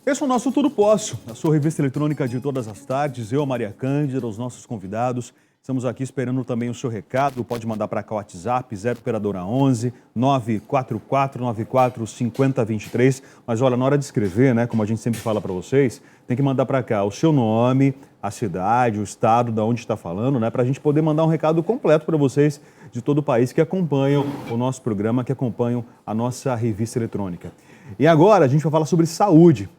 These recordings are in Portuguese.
Esse é o nosso Tudo Posso, a sua revista eletrônica de todas as tardes. Eu, Maria Cândida, os nossos convidados. Estamos aqui esperando também o seu recado. Pode mandar para cá o WhatsApp, 0 operadora 11 944 94 50 23. Mas olha, na hora de escrever, né, como a gente sempre fala para vocês, tem que mandar para cá o seu nome, a cidade, o estado, da onde está falando, né, para a gente poder mandar um recado completo para vocês de todo o país que acompanham o nosso programa, que acompanham a nossa revista eletrônica. E agora a gente vai falar sobre saúde.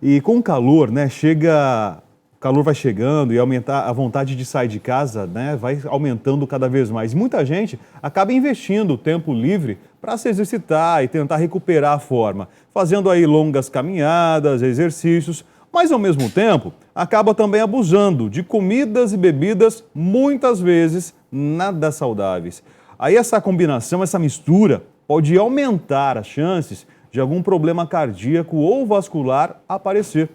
E com o calor, né, o calor vai chegando e aumentar a vontade de sair de casa, né, vai aumentando cada vez mais. Muita gente acaba investindo o tempo livre para se exercitar e tentar recuperar a forma, fazendo aí longas caminhadas, exercícios, mas ao mesmo tempo acaba também abusando de comidas e bebidas muitas vezes nada saudáveis. Aí essa combinação, essa mistura pode aumentar as chances de algum problema cardíaco ou vascular aparecer,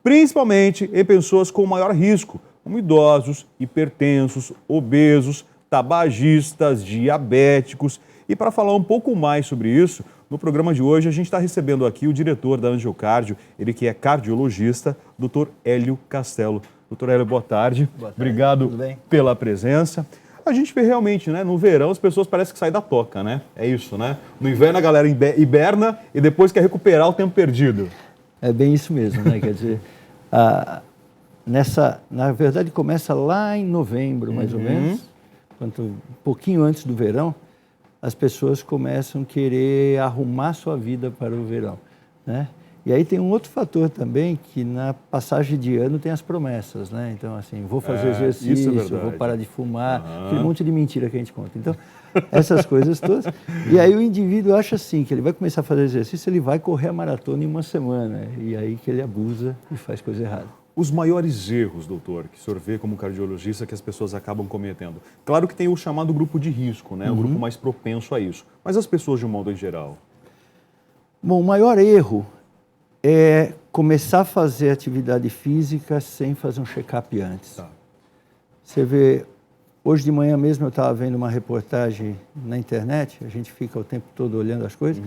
principalmente em pessoas com maior risco, como idosos, hipertensos, obesos, tabagistas, diabéticos. E para falar um pouco mais sobre isso, no programa de hoje a gente está recebendo aqui o diretor da Angiocardio, ele que é cardiologista, Dr. Hélio Castelo. Dr. Hélio, boa tarde. Boa tarde. Obrigado pela presença. A gente vê realmente, né, no verão as pessoas parecem que saem da toca, né? É isso, né? No inverno a galera hiberna e depois quer recuperar o tempo perdido. É bem isso mesmo, né? Quer dizer, na verdade começa lá em novembro, mais ou menos, um pouquinho antes do verão, as pessoas começam a querer arrumar sua vida para o verão, né? E aí tem um outro fator também, que na passagem de ano tem as promessas, né? Então, assim, vou fazer exercício, vou parar de fumar, aquele monte de mentira que a gente conta. Então, essas coisas todas. E aí o indivíduo acha assim, que ele vai começar a fazer exercício, ele vai correr a maratona em uma semana. E aí que ele abusa e faz coisa errada. Os maiores erros, doutor, que o senhor vê como cardiologista que as pessoas acabam cometendo? Claro que tem o chamado grupo de risco, né? O grupo mais propenso a isso. Mas as pessoas de um modo em geral? Bom, o maior erro é começar a fazer atividade física sem fazer um check-up antes. Tá. Você vê, hoje de manhã mesmo eu estava vendo uma reportagem na internet, a gente fica o tempo todo olhando as coisas,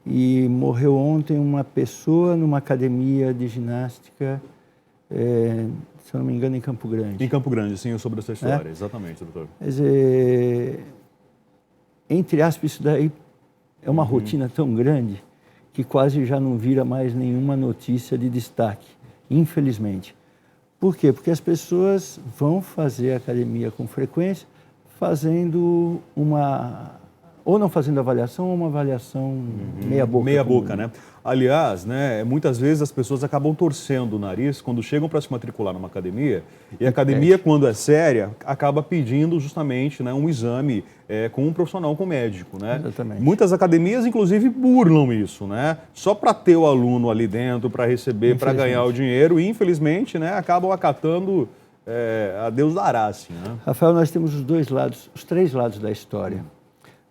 e morreu ontem uma pessoa numa academia de ginástica, se eu não me engano, em Campo Grande. Em Campo Grande, sim, eu soube dessa história, exatamente, doutor. Quer dizer, entre aspas, isso daí é uma rotina tão grande que quase já não vira mais nenhuma notícia de destaque, infelizmente. Por quê? Porque as pessoas vão fazer academia com frequência, fazendo ou não fazendo avaliação, ou uma avaliação meia boca. Meia boca, né? Aliás, né, muitas vezes as pessoas acabam torcendo o nariz quando chegam para se matricular numa academia, e a academia, quando é séria, acaba pedindo justamente, né, um exame com um profissional, com um médico, né? Exatamente. Muitas academias, inclusive, burlam isso, né? Só para ter o aluno ali dentro, para receber, para ganhar o dinheiro, e infelizmente, né, acabam acatando a Deus dará, assim, né? Rafael, nós temos os três lados da história.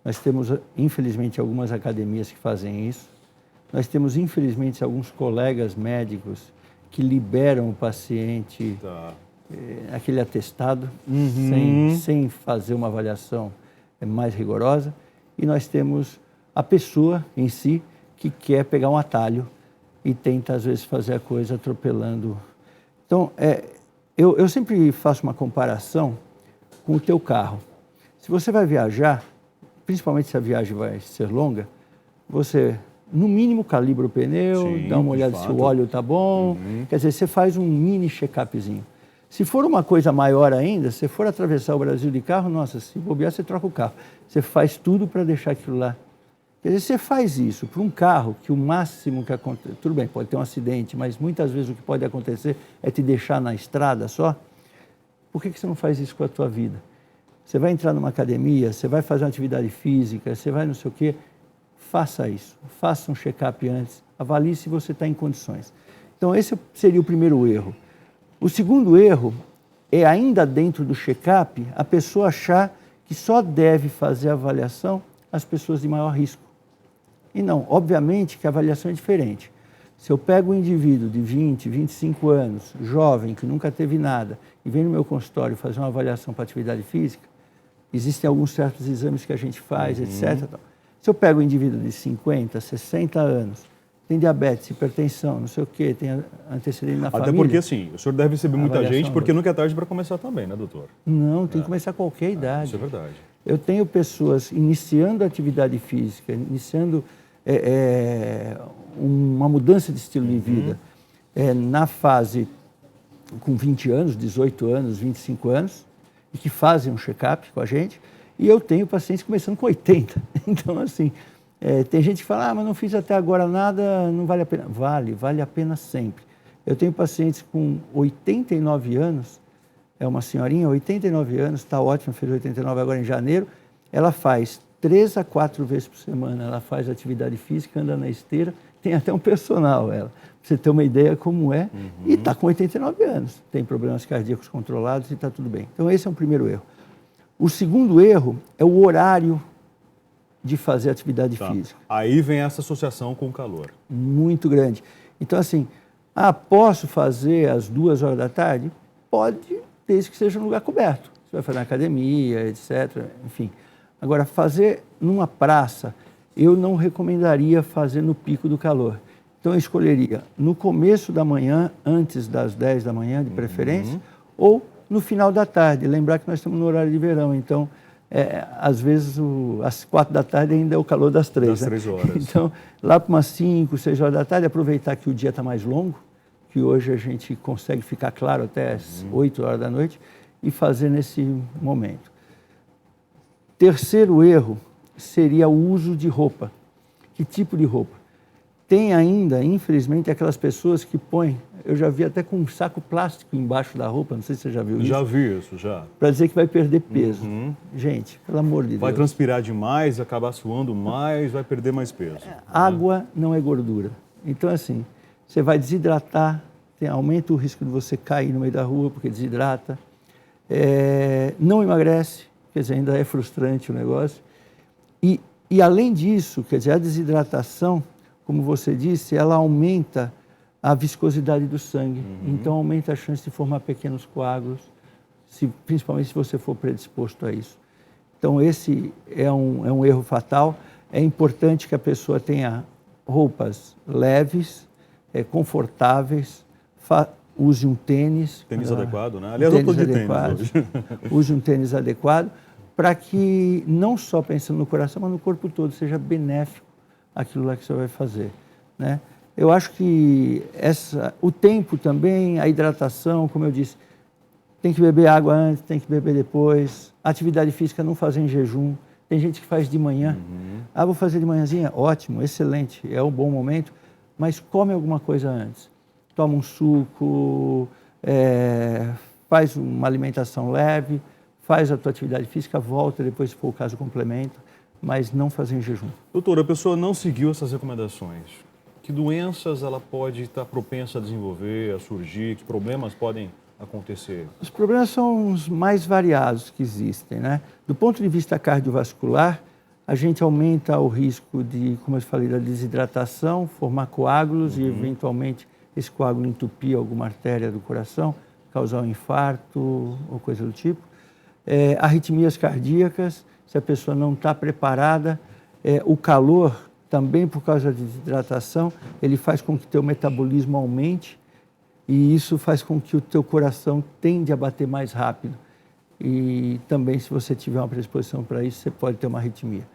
Nós temos, infelizmente, algumas academias que fazem isso. Nós temos, infelizmente, alguns colegas médicos que liberam o paciente aquele atestado sem fazer uma avaliação mais rigorosa. E nós temos a pessoa em si que quer pegar um atalho e tenta, às vezes, fazer a coisa atropelando. Então, eu sempre faço uma comparação com o teu carro. Se você vai viajar, principalmente se a viagem vai ser longa, você, no mínimo, calibra o pneu, dá uma olhada se o óleo está bom. Quer dizer, você faz um mini check-upzinho. Se for uma coisa maior ainda, se for atravessar o Brasil de carro, nossa, se bobear, você troca o carro. Você faz tudo para deixar aquilo lá. Quer dizer, você faz isso para um carro que o máximo que acontece... Tudo bem, pode ter um acidente, mas muitas vezes o que pode acontecer é te deixar na estrada só. Por que você não faz isso com a tua vida? Você vai entrar numa academia, você vai fazer uma atividade física, você vai não sei o quê, faça isso. Faça um check-up antes, avalie se você está em condições. Então, esse seria o primeiro erro. O segundo erro é, ainda dentro do check-up, a pessoa achar que só deve fazer a avaliação as pessoas de maior risco. E não, obviamente que a avaliação é diferente. Se eu pego um indivíduo de 20, 25 anos, jovem, que nunca teve nada, e vem no meu consultório fazer uma avaliação para atividade física, existem alguns certos exames que a gente faz, etc. Se eu pego um indivíduo de 50, 60 anos, tem diabetes, hipertensão, não sei o quê, tem antecedente na família. Até porque, assim, o senhor deve receber muita gente, porque avaliação nunca é tarde para começar também, né, doutor? Não, tem que começar a qualquer idade. Isso é verdade. Eu tenho pessoas iniciando atividade física, iniciando uma mudança de estilo de vida na fase com 20 anos, 18 anos, 25 anos, e que fazem um check-up com a gente, e eu tenho pacientes começando com 80. Então, assim, tem gente que fala, mas não fiz até agora nada, não vale a pena. Vale a pena sempre. Eu tenho pacientes com 89 anos, é uma senhorinha, 89 anos, está ótima, fez 89 agora em janeiro, ela faz 3 a 4 vezes por semana, ela faz atividade física, anda na esteira, tem até um personal, ela, para você ter uma ideia como é, e está com 89 anos, tem problemas cardíacos controlados e está tudo bem. Então esse é um primeiro erro. O segundo erro é o horário de fazer atividade física. Aí vem essa associação com o calor. Muito grande. Então assim, posso fazer às 2 horas da tarde? Pode, desde que seja um lugar coberto. Você vai fazer na academia, etc. Enfim. Agora, fazer numa praça, eu não recomendaria fazer no pico do calor. Então, eu escolheria no começo da manhã, antes das 10 da manhã, de preferência, ou no final da tarde. Lembrar que nós estamos no horário de verão, então, às vezes, às 4 da tarde ainda é o calor das 3. Das 3 horas. Então, lá para umas 5, 6 horas da tarde, aproveitar que o dia está mais longo, que hoje a gente consegue ficar claro até às 8 horas da noite, e fazer nesse momento. Terceiro erro seria o uso de roupa. Que tipo de roupa? Tem ainda, infelizmente, aquelas pessoas que põem, eu já vi até com um saco plástico embaixo da roupa, não sei se você já viu isso. Já vi isso, já. Para dizer que vai perder peso. Gente, pelo amor de Deus. Vai transpirar demais, acabar suando mais, vai perder mais peso. Água não é gordura. Então, assim, você vai desidratar, aumenta o risco de você cair no meio da rua porque desidrata. Não emagrece, quer dizer, ainda é frustrante o negócio. E além disso, quer dizer, a desidratação, como você disse, ela aumenta a viscosidade do sangue. Então, aumenta a chance de formar pequenos coágulos, principalmente se você for predisposto a isso. Então, esse é um erro fatal. É importante que a pessoa tenha roupas leves, confortáveis, use um tênis. Tênis adequado, né? Aliás, eu estou de tênis hoje. Use um tênis adequado para que, não só pensando no coração, mas no corpo todo, seja benéfico aquilo lá que você vai fazer, né? Eu acho que o tempo também, a hidratação, como eu disse, tem que beber água antes, tem que beber depois. Atividade física não fazer em jejum. Tem gente que faz de manhã. Vou fazer de manhãzinha? Ótimo, excelente, é um bom momento, mas come alguma coisa antes. Toma um suco, faz uma alimentação leve, faz a tua atividade física, volta depois, se for o caso, complementa, mas não fazer em jejum. Doutor, a pessoa não seguiu essas recomendações. Que doenças ela pode estar propensa a desenvolver, a surgir? Que problemas podem acontecer? Os problemas são os mais variados que existem, né? Do ponto de vista cardiovascular, a gente aumenta o risco de, como eu falei, da desidratação, formar coágulos e, eventualmente, esse coágulo entupir alguma artéria do coração, causar um infarto ou coisa do tipo. Arritmias cardíacas, se a pessoa não está preparada. O calor, também por causa da desidratação, ele faz com que o teu metabolismo aumente e isso faz com que o teu coração tende a bater mais rápido. E também, se você tiver uma predisposição para isso, você pode ter uma arritmia.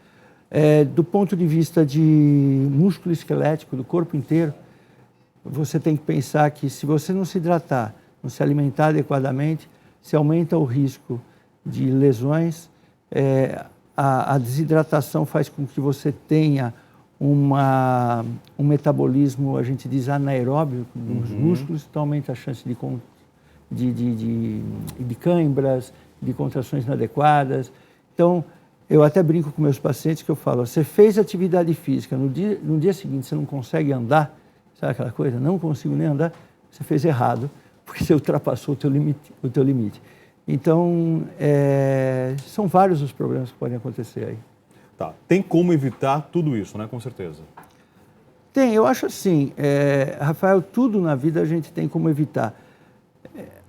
Do ponto de vista de músculo esquelético do corpo inteiro, você tem que pensar que se você não se hidratar, não se alimentar adequadamente, se aumenta o risco de lesões. A desidratação faz com que você tenha um metabolismo, a gente diz, anaeróbio nos músculos, então aumenta a chance de câimbras, de contrações inadequadas. Então, eu até brinco com meus pacientes que eu falo, você fez atividade física, no dia seguinte você não consegue andar, sabe aquela coisa? Não consigo nem andar, você fez errado, porque você ultrapassou o teu limite. Então, são vários os problemas que podem acontecer aí. Tá. Tem como evitar tudo isso, né? Com certeza. Tem, eu acho assim, Rafael, tudo na vida a gente tem como evitar.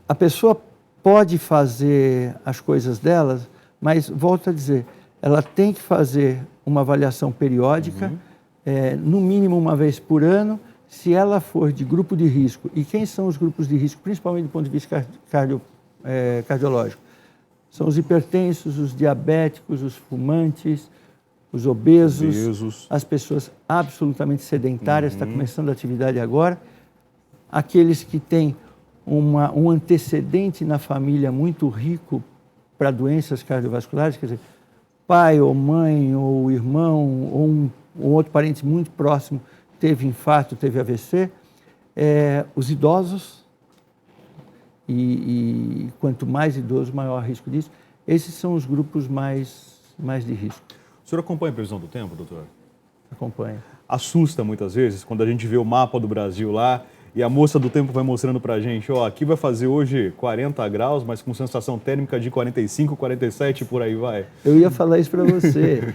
A pessoa pode fazer as coisas delas, mas, volto a dizer, ela tem que fazer uma avaliação periódica, no mínimo uma vez por ano, se ela for de grupo de risco. E quem são os grupos de risco, principalmente do ponto de vista cardiológico? São os hipertensos, os diabéticos, os fumantes, os obesos, as pessoas absolutamente sedentárias, está começando a atividade agora, aqueles que têm um antecedente na família muito rico para doenças cardiovasculares, quer dizer, pai ou mãe ou irmão ou um outro parente muito próximo teve infarto, teve AVC, os idosos, e quanto mais idoso, maior o risco disso. Esses são os grupos mais de risco. O senhor acompanha a previsão do tempo, doutor? Acompanha. Assusta muitas vezes quando a gente vê o mapa do Brasil lá e a moça do tempo vai mostrando pra gente, ó, aqui vai fazer hoje 40 graus, mas com sensação térmica de 45, 47, por aí vai. Eu ia falar isso para você.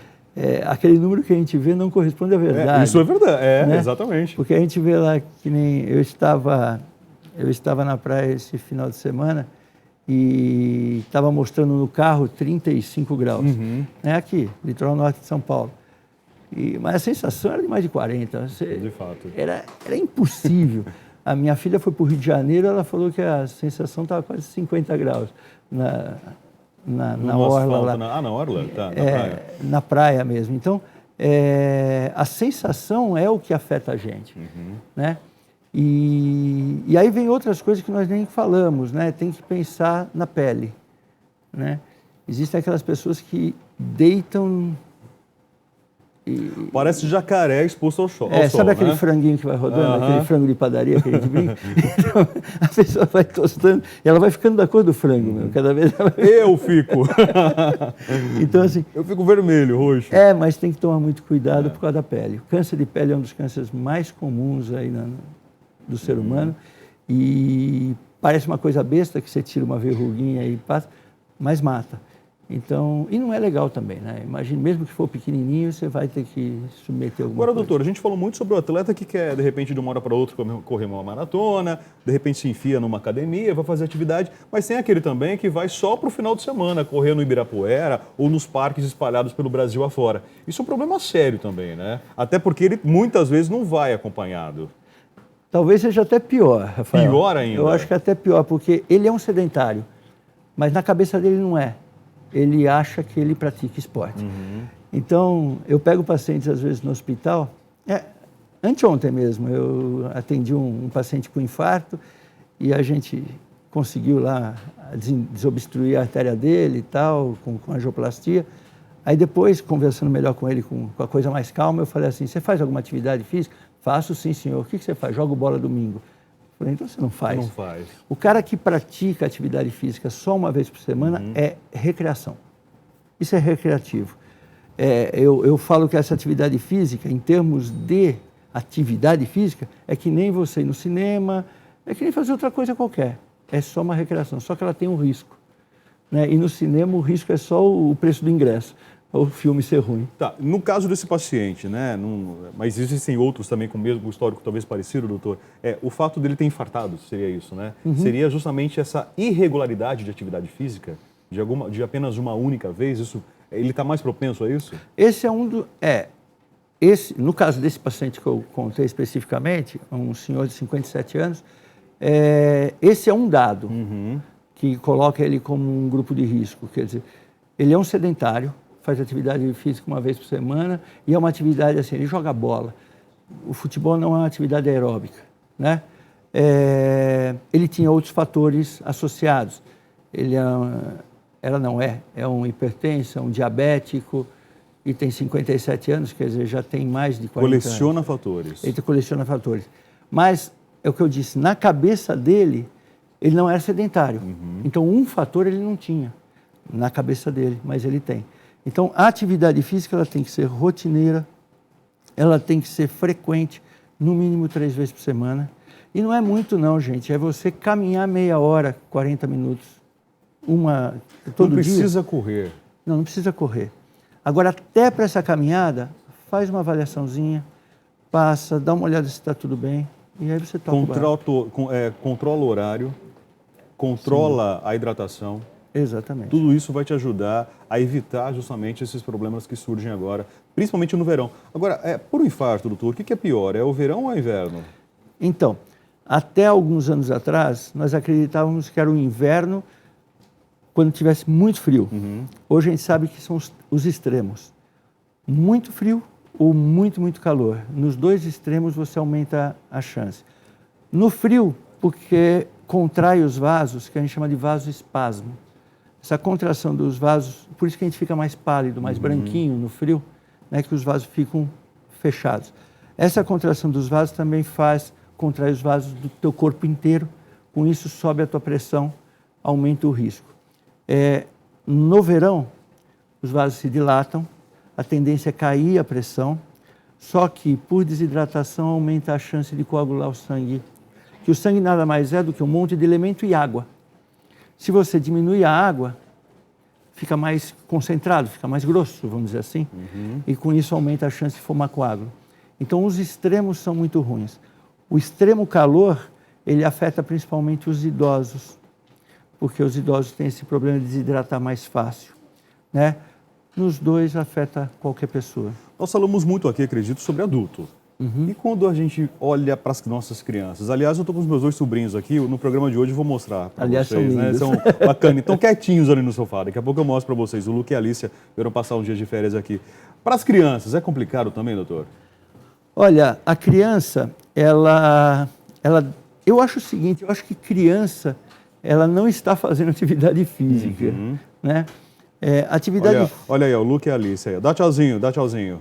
Aquele número que a gente vê não corresponde à verdade. Isso é verdade, né? Exatamente. Porque a gente vê lá que nem eu estava na praia esse final de semana e estava mostrando no carro 35 graus. Aqui, litoral norte de São Paulo. Mas a sensação era de mais de 40. De fato. Era impossível. A minha filha foi para o Rio de Janeiro, ela falou que a sensação estava quase 50 graus na orla lá. Na orla? Tá, na praia. Na praia mesmo. Então, a sensação é o que afeta a gente, né? E aí vem outras coisas que nós nem falamos, né? Tem que pensar na pele, né? Existem aquelas pessoas que deitam... Parece jacaré exposto ao sol. Sabe aquele franguinho que vai rodando, aquele frango de padaria que a gente brinca? Então, a pessoa vai tostando e ela vai ficando da cor do frango, meu, cada vez ela vai... Eu fico. Então, assim... Eu fico vermelho, roxo. Mas tem que tomar muito cuidado por causa da pele. O câncer de pele é um dos cânceres mais comuns aí do ser humano e parece uma coisa besta que você tira uma verruguinha e passa, mas mata. Então, e não é legal também, né? Imagina, mesmo que for pequenininho, você vai ter que submeter alguma coisa. Agora, doutor, a gente falou muito sobre o atleta que quer, de repente, de uma hora para outra, correr uma maratona, de repente se enfia numa academia, vai fazer atividade, mas tem aquele também que vai só para o final de semana, correr no Ibirapuera ou nos parques espalhados pelo Brasil afora. Isso é um problema sério também, né? Até porque ele muitas vezes não vai acompanhado. Talvez seja até pior, Rafael. Pior ainda? Eu acho que é até pior, porque ele é um sedentário, mas na cabeça dele não é. Ele acha que ele pratica esporte. Então, eu pego pacientes, às vezes, no hospital. Anteontem mesmo, eu atendi um paciente com infarto e a gente conseguiu lá desobstruir a artéria dele e tal, com angioplastia. Aí depois, conversando melhor com ele, com a coisa mais calma, eu falei assim, você faz alguma atividade física? Faço sim, senhor. O que você faz? Jogo bola domingo. Eu falei, então você não faz. Não faz. O cara que pratica atividade física só uma vez por semana é recreação. Isso é recreativo. Eu falo que essa atividade física, em termos de atividade física, é que nem você ir no cinema, é que nem fazer outra coisa qualquer. É só uma recreação, só que ela tem um risco, né? E no cinema o risco é só o preço do ingresso, o filme ser ruim. Tá, no caso desse paciente, né, mas existem outros também com o mesmo histórico talvez parecido, doutor, o fato dele ter infartado, seria isso, né? Seria justamente essa irregularidade de atividade física, de apenas uma única vez, ele está mais propenso a isso? Esse é no caso desse paciente que eu contei especificamente, um senhor de 57 anos, esse é um dado que coloca ele como um grupo de risco, quer dizer, ele é um sedentário, faz atividade física uma vez por semana e é uma atividade assim, ele joga bola. O futebol não é uma atividade aeróbica, né? Ele tinha outros fatores associados. Ela não é um hipertenso, é um diabético e tem 57 anos, quer dizer, já tem mais de 40 anos. Coleciona fatores. Ele coleciona fatores. Mas, é o que eu disse, na cabeça dele, ele não era sedentário. Então, um fator ele não tinha na cabeça dele, mas ele tem. Então, a atividade física ela tem que ser rotineira, ela tem que ser frequente, no mínimo 3 vezes por semana. E não é muito não, gente, é você caminhar meia hora, 40 minutos, todo dia. Não precisa correr. Não precisa correr. Agora, até para essa caminhada, faz uma avaliaçãozinha, passa, dá uma olhada se está tudo bem, e aí você toca o barco. Controla o horário, controla a hidratação. Exatamente. Tudo isso vai te ajudar a evitar justamente esses problemas que surgem agora, principalmente no verão. Agora, por um infarto, doutor, o que é pior? É o verão ou é o inverno? Então, até alguns anos atrás, nós acreditávamos que era o inverno quando tivesse muito frio. Hoje a gente sabe que são os extremos. Muito frio ou muito, muito calor. Nos dois extremos você aumenta a chance. No frio, porque contrai os vasos, que a gente chama de vasoespasmo. Essa contração dos vasos, por isso que a gente fica mais pálido, mais branquinho no frio, né, que os vasos ficam fechados. Essa contração dos vasos também contrai os vasos do teu corpo inteiro, com isso sobe a tua pressão, aumenta o risco. No verão, os vasos se dilatam, a tendência é cair a pressão, só que por desidratação aumenta a chance de coagular o sangue, que o sangue nada mais é do que um monte de elemento e água. Se você diminui a água, fica mais concentrado, fica mais grosso, vamos dizer assim, e com isso aumenta a chance de formar coágulo. Então os extremos são muito ruins. O extremo calor, ele afeta principalmente os idosos, porque os idosos têm esse problema de desidratar mais fácil, né? Nos dois afeta qualquer pessoa. Nós falamos muito aqui, acredito, sobre adulto. E quando a gente olha para as nossas crianças? Aliás, eu estou com os meus 2 sobrinhos aqui, no programa de hoje eu vou mostrar para vocês. São lindos. São bacanas, estão quietinhos ali no sofá. Daqui a pouco eu mostro para vocês. O Luca e a Alicia vieram passar uns dias de férias aqui. Para as crianças, é complicado também, doutor? Olha, a criança, eu acho o seguinte, eu acho que criança, ela não está fazendo atividade física, né? Olha aí, o Luca e a Alicia aí. Dá tchauzinho, dá tchauzinho.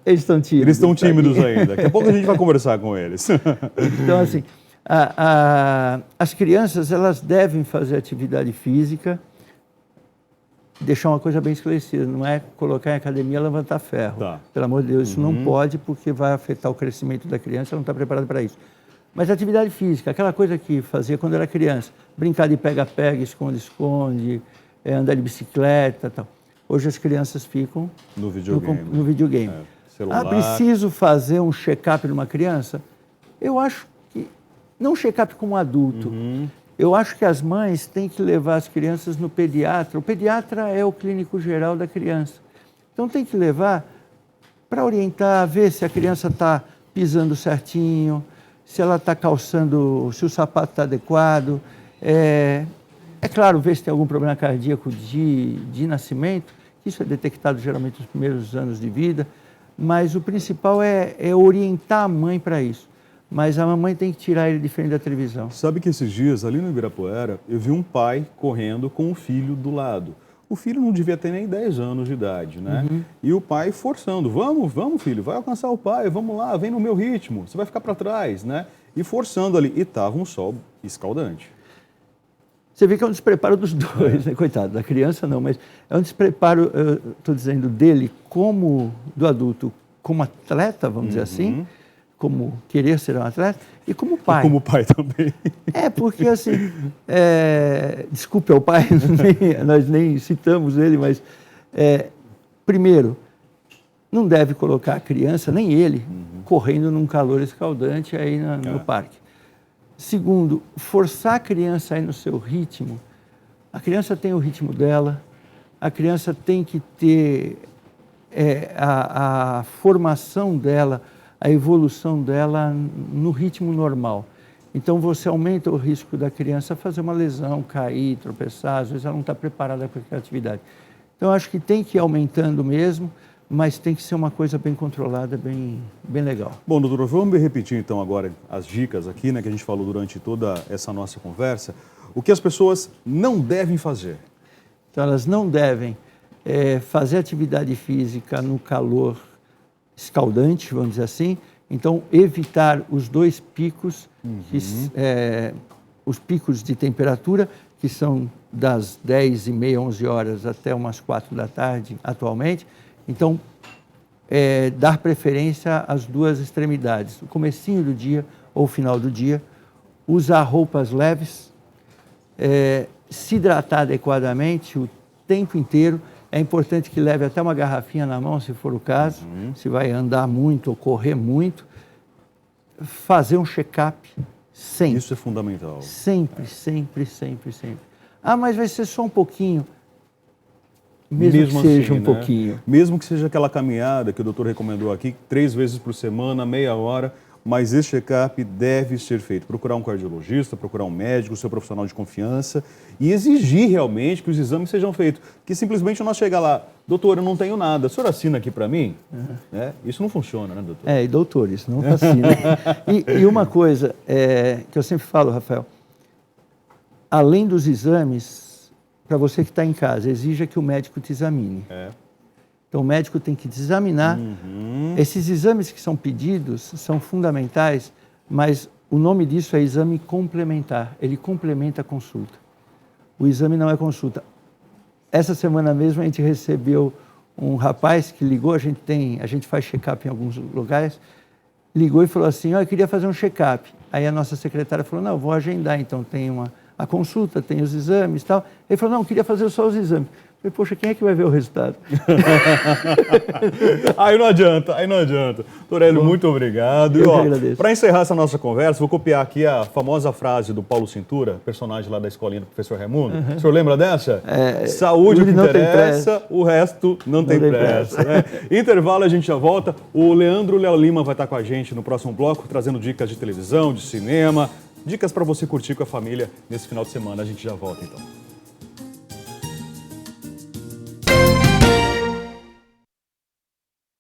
Eles estão tímidos. Eles estão tímidos ainda. Daqui a pouco a gente vai conversar com eles. Então, assim, as crianças, elas devem fazer atividade física, deixar uma coisa bem esclarecida, não é colocar em academia levantar ferro. Tá. Pelo amor de Deus, isso não pode, porque vai afetar o crescimento da criança, ela não está preparada para isso. Mas atividade física, aquela coisa que fazia quando era criança, brincar de pega-pega, esconde-esconde, andar de bicicleta e tal. Hoje as crianças ficam no videogame. No videogame. Celular. Preciso fazer um check-up numa criança? Eu acho que, não check-up como adulto, eu acho que as mães têm que levar as crianças no pediatra. O pediatra é o clínico geral da criança. Então tem que levar para orientar, ver se a criança está pisando certinho, se ela está calçando, se o sapato está adequado. É claro, ver se tem algum problema cardíaco de nascimento. Isso é detectado geralmente nos primeiros anos de vida. Mas o principal é orientar a mãe para isso. Mas a mamãe tem que tirar ele de frente da televisão. Sabe que esses dias, ali no Ibirapuera, eu vi um pai correndo com o filho do lado. O filho não devia ter nem 10 anos de idade, né? E o pai forçando, vamos filho, vai alcançar o pai, vamos lá, vem no meu ritmo, você vai ficar para trás, né? E forçando ali, e estava um sol escaldante. Você vê que é um despreparo dos dois, né? Coitado, da criança não, mas é um despreparo, estou dizendo, dele como do adulto, como atleta, vamos dizer assim, como querer ser um atleta, e como pai. E como pai também. Porque assim, desculpe ao pai, nós nem citamos ele, mas primeiro, não deve colocar a criança, nem ele, correndo num calor escaldante aí no parque. Segundo, forçar a criança a ir no seu ritmo. A criança tem o ritmo dela, a criança tem que ter a formação dela, a evolução dela no ritmo normal. Então você aumenta o risco da criança fazer uma lesão, cair, tropeçar, às vezes ela não está preparada para aquela atividade. Então acho que tem que ir aumentando mesmo, mas tem que ser uma coisa bem controlada, bem legal. Bom, doutor, vamos repetir então agora as dicas aqui, né, que a gente falou durante toda essa nossa conversa. O que as pessoas não devem fazer? Então elas não devem fazer atividade física no calor escaldante, vamos dizer assim. Então evitar os 2 picos, os picos de temperatura, que são das 10h30, 11 horas até umas 4 da tarde atualmente. Então, dar preferência às 2 extremidades, o comecinho do dia ou o final do dia, usar roupas leves, se hidratar adequadamente o tempo inteiro. É importante que leve até uma garrafinha na mão, se for o caso, se vai andar muito ou correr muito. Fazer um check-up sempre. Isso é fundamental. Sempre, sempre, sempre, sempre. Ah, mas vai ser só um pouquinho. Mesmo que seja assim, um pouquinho. Mesmo que seja aquela caminhada que o doutor recomendou aqui, 3 vezes por semana, meia hora, mas esse check-up deve ser feito. Procurar um cardiologista, procurar um médico, seu profissional de confiança e exigir realmente que os exames sejam feitos. Que simplesmente nós chegar lá, doutor, eu não tenho nada, o senhor assina aqui para mim? Isso não funciona, né, doutor? E doutores, não assina. E uma coisa que eu sempre falo, Rafael, além dos exames, para você que está em casa, exija que o médico te examine. Então, o médico tem que te examinar. Esses exames que são pedidos são fundamentais, mas o nome disso é exame complementar. Ele complementa a consulta. O exame não é consulta. Essa semana mesmo a gente recebeu um rapaz que ligou, a gente faz check-up em alguns lugares, ligou e falou assim, eu queria fazer um check-up. Aí a nossa secretária falou, não, vou agendar, então tem a consulta, tem os exames e tal. Ele falou, não, eu queria fazer só os exames. Eu falei, poxa, quem é que vai ver o resultado? Aí não adianta. Doutor Hélio, muito obrigado. Eu que agradeço. Para encerrar essa nossa conversa, vou copiar aqui a famosa frase do Paulo Cintura, personagem lá da escolinha do professor Raimundo. O senhor lembra dessa? Saúde o que interessa, o resto não tem pressa. Né? Intervalo, a gente já volta. O Leandro Léo Lima vai estar com a gente no próximo bloco, trazendo dicas de televisão, de cinema, dicas para você curtir com a família nesse final de semana. A gente já volta, então.